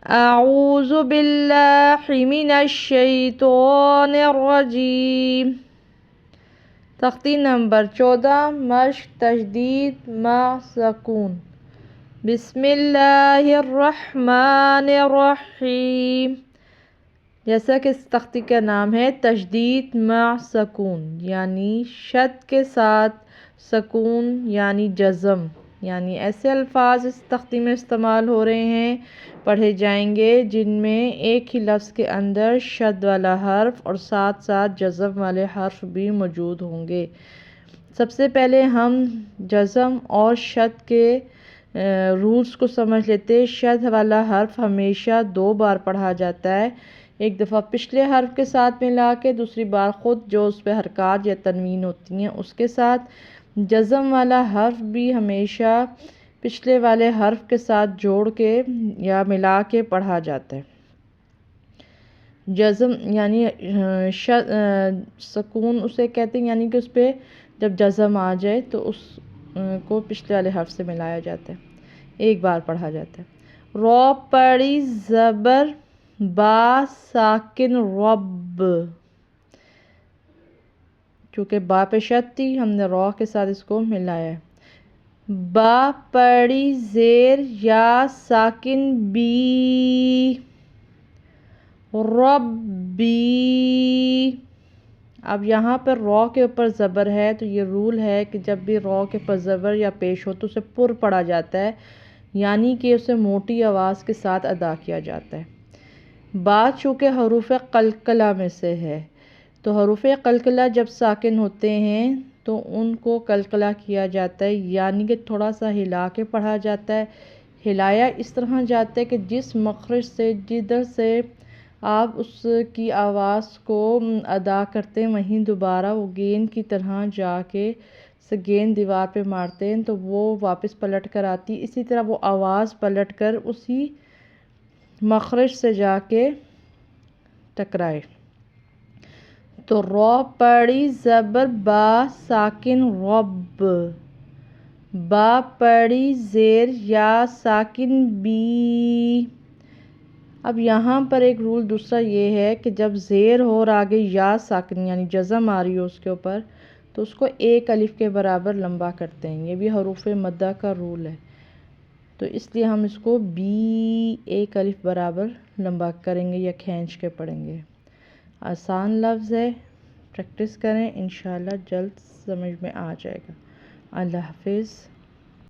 اعوذ باللہ من الشیطان الرجیم۔ تختی نمبر 14 مشق تشدید مع سکون۔ بسم اللہ الرحمن الرحیم۔ جیسا کہ اس تختی کا نام ہے تشدید مع سکون، یعنی شد کے ساتھ سکون یعنی جزم، یعنی ایسے الفاظ اس تختی میں استعمال ہو رہے ہیں، پڑھے جائیں گے جن میں ایک ہی لفظ کے اندر شد والا حرف اور ساتھ ساتھ جزم والے حرف بھی موجود ہوں گے۔ سب سے پہلے ہم جزم اور شد کے رولز کو سمجھ لیتے۔ شد والا حرف ہمیشہ 2 بار پڑھا جاتا ہے، ایک دفعہ پچھلے حرف کے ساتھ ملا کے، دوسری بار خود جو اس پہ حرکات یا تنوین ہوتی ہیں اس کے ساتھ۔ جزم والا حرف بھی ہمیشہ پچھلے والے حرف کے ساتھ جوڑ کے یا ملا کے پڑھا جاتا ہے۔ جزم یعنی سکون اسے کہتے ہیں، یعنی کہ اس پہ جب جزم آ جائے تو اس کو پچھلے والے حرف سے ملایا جاتا ہے، ایک بار پڑھا جاتا ہے۔ رو پڑی زبر با ساکن رب، چونکہ با پہ شد تھی ہم نے رو کے ساتھ اس کو ملایا ہے۔ با پڑی زیر یا ساکن بی ربی۔ اب یہاں پر رو کے اوپر زبر ہے تو یہ رول ہے کہ جب بھی رو کے اوپر زبر یا پیش ہو تو اسے پر پڑھا جاتا ہے، یعنی کہ اسے موٹی آواز کے ساتھ ادا کیا جاتا ہے۔ با چونکہ حروف قلقلہ میں سے ہے تو حروف قلقلہ جب ساکن ہوتے ہیں تو ان کو قلقلہ کیا جاتا ہے، یعنی کہ تھوڑا سا ہلا کے پڑھا جاتا ہے۔ ہلایا اس طرح جاتا ہے کہ جس مخرج سے جدھر سے آپ اس کی آواز کو ادا کرتے ہیں وہیں دوبارہ وہ گیند کی طرح جا کے گیند دیوار پہ مارتے ہیں تو وہ واپس پلٹ کر آتی، اسی طرح وہ آواز پلٹ کر اسی مخرج سے جا کے ٹکرائے۔ تو رو پڑی زبر با ساکن رب، با پڑی زیر یا ساکن بی۔ اب یہاں پر ایک رول دوسرا یہ ہے کہ جب زیر ہو اور آگے یا ساکن یعنی جزم آ رہی ہو اس کے اوپر تو اس کو 1 الف کے برابر لمبا کرتے ہیں، یہ بھی حروف مدہ کا رول ہے، تو اس لیے ہم اس کو بی 1 الف برابر لمبا کریں گے یا کھینچ کے پڑھیں گے۔ آسان لفظ ہے، پریکٹس کریں، انشاءاللہ جلد سمجھ میں آ جائے گا۔ اللہ حافظ۔